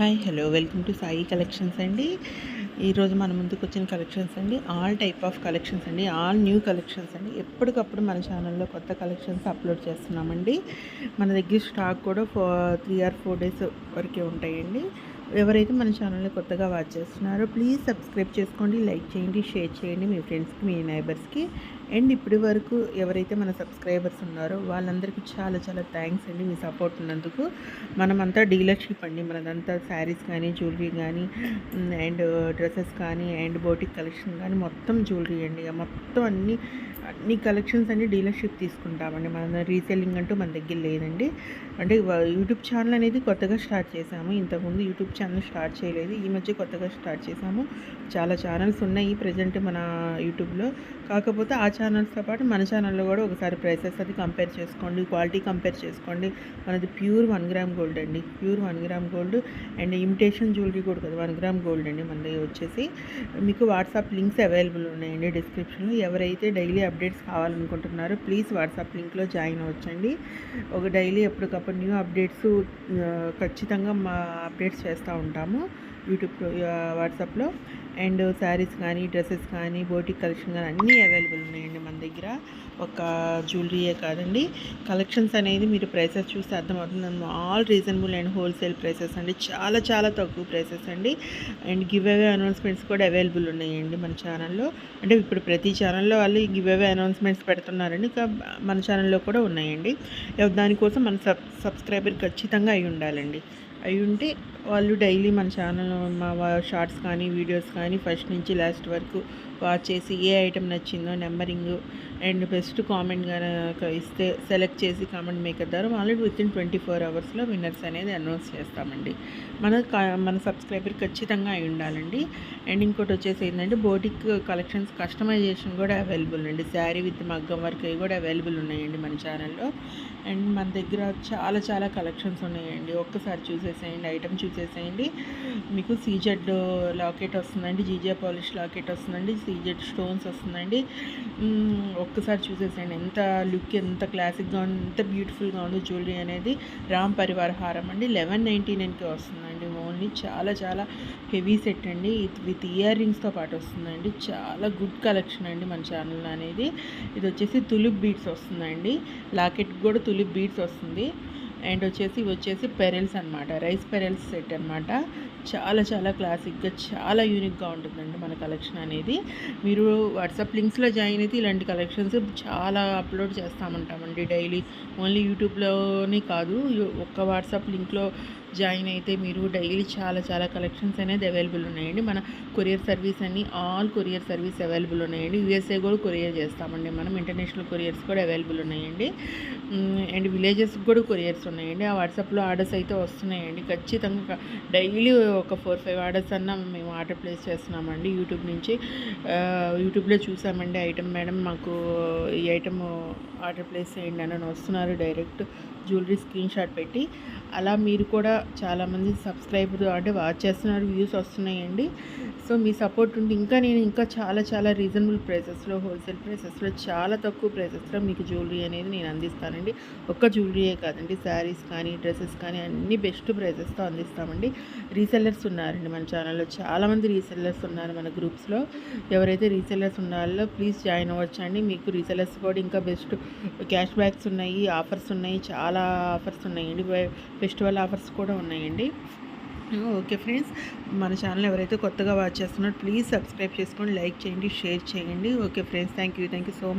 Hi hello welcome to Sai collections అండి. ఈరోజు మన ముందుకు వచ్చిన కలెక్షన్స్ అండి, ఆల్ టైప్ ఆఫ్ కలెక్షన్స్ అండి, ఆల్ న్యూ కలెక్షన్స్ అండి. ఎప్పటికప్పుడు మన ఛానల్లో కొత్త కలెక్షన్స్ అప్లోడ్ చేస్తున్నామండి. మన దగ్గర స్టాక్ కూడా 3 or 4 days వరకే ఉంటాయండి. ఎవరైతే మన ఛానల్ని కొత్తగా వాచ్ చేస్తున్నారో ప్లీజ్ సబ్స్క్రైబ్ చేసుకోండి, లైక్ చేయండి, షేర్ చేయండి మీ ఫ్రెండ్స్కి, మీ నైబర్స్కి. అండ్ ఇప్పటి వరకు ఎవరైతే మన సబ్స్క్రైబర్స్ ఉన్నారో వాళ్ళందరికీ చాలా చాలా థ్యాంక్స్ అండి మీ సపోర్ట్ ఉన్నందుకు. మనమంతా డీలర్షిప్ అండి, మనదంతా శారీస్ కానీ, జ్యువెలరీ కానీ, అండ్ డ్రెస్సెస్ కానీ, అండ్ బోటిక్ కలెక్షన్ కానీ, మొత్తం జ్యువెలరీ అండి. మొత్తం అన్ని కలెక్షన్స్ అన్ని డీలర్షిప్ తీసుకుంటామండి. మన రీసెల్లింగ్ అంటూ మన దగ్గర లేదండి. అంటే యూట్యూబ్ ఛానల్ అనేది కొత్తగా స్టార్ట్ చేసాము. ఇంతకుముందు యూట్యూబ్ ఛానల్ స్టార్ట్ చేయలేదు, ఈ మధ్య కొత్తగా స్టార్ట్ చేసాము. చాలా ఛానల్స్ ఉన్నాయి ప్రజెంట్ మన యూట్యూబ్లో. కాకపోతే ఆ ఛానల్స్తో పాటు మన ఛానల్లో కూడా ఒకసారి ప్రైసెస్ అది కంపేర్ చేసుకోండి, క్వాలిటీ కంపేర్ చేసుకోండి. మనది ప్యూర్ 1 గ్రామ్ గోల్డ్ అండి, pure 1 gram gold. And imitation jewellery కూడా కదా, 1 గ్రామ్ గోల్డ్ అండి. మనది వచ్చేసి మీకు వాట్సాప్ లింక్స్ అవైలబుల్ ఉన్నాయండి డిస్క్రిప్షన్లో. ఎవరైతే డైలీ అప్డేట్స్ కావాలనుకుంటున్నారో ప్లీజ్ వాట్సాప్ లింక్లో జాయిన్ అవ్వచ్చండి. ఒక డైలీ ఎప్పటికప్పుడు న్యూ అప్డేట్స్ ఖచ్చితంగా మా అప్డేట్స్ చేస్తూ ఉంటాము యూట్యూబ్లో, వాట్సాప్లో. అండ్ శారీస్ కానీ, డ్రెస్సెస్ కానీ, బోటిక్ కలెక్షన్ కానీ అన్నీ అవైలబుల్ ఉన్నాయండి మన దగ్గర. ఒక జ్యువెలరీయే కాదండి, కలెక్షన్స్ అనేది మీరు ప్రైసెస్ చూస్తే అర్థమవుతుంది. All reasonable and wholesale prices అండి, చాలా చాలా తక్కువ ప్రైసెస్ అండి. అండ్ గివ్ అవే అనౌన్స్మెంట్స్ కూడా అవైలబుల్ ఉన్నాయండి మన ఛానల్లో. అంటే ఇప్పుడు ప్రతి ఛానల్లో వాళ్ళు గివ్ అవే అనౌన్స్మెంట్స్ పెడుతున్నారండి, మన ఛానల్లో కూడా ఉన్నాయండి. దానికోసం మన సబ్స్క్రైబర్ ఖచ్చితంగా అయి ఉండాలండి. అయి ఉంటే వాళ్ళు డైలీ మన ఛానల్, మా షార్ట్స్ కానీ, వీడియోస్ కానీ ఫస్ట్ నుంచి లాస్ట్ వరకు వాచ్ చేసి ఏ ఐటెం నచ్చిందో నెంబరింగ్ అండ్ బెస్ట్ కామెంట్ కనుక ఇస్తే సెలెక్ట్ చేసి కామెంట్ మేకర్ ద్వారా ఆల్రెడీ వితిన్ 24 hours విన్నర్స్ అనేది అనౌన్స్ చేస్తామండి. మన సబ్స్క్రైబర్ ఖచ్చితంగా అయి ఉండాలండి. అండ్ ఇంకోటి వచ్చేసి ఏంటంటే బోటిక్ కలెక్షన్స్ కస్టమైజేషన్ కూడా అవైలబుల్ అండి. శారీ విత్ మగ్గం వర్క్ అవి కూడా అవైలబుల్ ఉన్నాయండి మన ఛానల్లో. అండ్ మన దగ్గర చాలా చాలా కలెక్షన్స్ ఉన్నాయండి. ఒక్కసారి చూసేసేయండి, ఐటమ్ చూసేసేయండి. మీకు సీజెడ్ లాకెట్ వస్తుందండి, జీజే పాలిష్ లాకెట్ వస్తుందండి, సీజెడ్ స్టోన్స్ వస్తుందండి. ఒక్కసారి చూసేసేయండి ఎంత లుక్, ఎంత క్లాసిక్గా ఉంది, ఎంత బ్యూటిఫుల్గా ఉంది జ్యువెలరీ అనేది. రామ్ పరివార్ హారం అండి, 1199కి వస్తుందండి ఓన్లీ. చాలా చాలా హెవీ సెట్ అండి, విత్ ఇయర్ రింగ్స్తో పాటు వస్తుందండి. చాలా గుడ్ కలెక్షన్ అండి మన ఛానల్ అనేది. ఇది వచ్చేసి తులిప్ బీడ్స్ వస్తుందండి, లాకెట్ కూడా తులిప్ బీడ్స్ వస్తుంది. అండ్ వచ్చేసి పెరల్స్ అనమాట, రైస్ పెరల్స్ సెట్ అనమాట. చాలా చాలా క్లాసిక్గా, చాలా యూనిక్గా ఉంటుందండి మన కలెక్షన్ అనేది. మీరు వాట్సాప్ లింక్స్లో జాయిన్ అయితే ఇలాంటి కలెక్షన్స్ చాలా అప్లోడ్ చేస్తామంటామండి డైలీ. ఓన్లీ యూట్యూబ్లోనే కాదు, ఒక్క వాట్సాప్ లింక్లో జాయిన్ అయితే మీరు డైలీ చాలా చాలా కలెక్షన్స్ అనేది అవైలబుల్ ఉన్నాయండి. మన కొరియర్ సర్వీస్ అన్ని ఆల్ కొరియర్ సర్వీస్ అవైలబుల్ ఉన్నాయండి. యూఎస్ఏ కూడా కొరియర్ చేస్తామండి మనం, ఇంటర్నేషనల్ కొరియర్స్ కూడా అవైలబుల్ ఉన్నాయండి. అండ్ విలేజెస్కి కూడా కొరియర్స్ ఉన్నాయండి. ఆ వాట్సాప్లో ఆర్డర్స్ అయితే వస్తున్నాయండి. ఖచ్చితంగా డైలీ ఒక 4-5 ఆర్డర్స్ అన్నా మేము ఆర్డర్ ప్లేస్ చేస్తున్నామండి యూట్యూబ్ నుంచి. యూట్యూబ్లో చూసామండి ఐటమ్, మేడం మాకు ఈ ఐటమ్ ఆర్డర్ ప్లేస్ చేయండి అని వస్తున్నారు డైరెక్ట్ జ్యువెలరీ స్క్రీన్ షాట్ పెట్టి. అలా మీరు కూడా చాలామంది సబ్స్క్రైబర్ అంటే వాచ్ చేస్తున్నారు, వ్యూస్ వస్తున్నాయండి. సో మీ సపోర్ట్ ఉంటే నేను ఇంకా చాలా చాలా రీజనబుల్ ప్రైసెస్లో, హోల్సేల్ ప్రైసెస్లో, చాలా తక్కువ ప్రైసెస్లో మీకు జ్యువెలరీ అనేది నేను అందిస్తానండి. ఒక్క జ్యువెలరీయే కాదండి, శారీస్ కానీ, డ్రెస్సెస్ కానీ అన్నీ బెస్ట్ ప్రైసెస్తో అందిస్తామండి. రీసెల్లర్స్ ఉన్నారండి మన ఛానల్లో, చాలామంది రీసెల్లర్స్ ఉన్నారు మన గ్రూప్స్లో. ఎవరైతే రీసెల్లర్స్ ఉన్నారో ప్లీజ్ జాయిన్ అవ్వచ్చండి. మీకు రీసెల్లర్స్ కూడా ఇంకా బెస్ట్ క్యాష్ బ్యాక్స్ ఉన్నాయి, ఆఫర్స్ ఉన్నాయి, చాలా ఆఫర్స్ ఉన్నాయండి. ఫెస్టివల్ ఆఫర్స్ కూడా ఉన్నాయండి. ఓకే ఫ్రెండ్స్, మన ఛానల్ ఎవరైతే కొత్తగా వాచ్ చేస్తున్నారో ప్లీజ్ సబ్స్క్రైబ్ చేసుకోండి, లైక్ చేయండి, షేర్ చేయండి. Okay friends, thank you so much.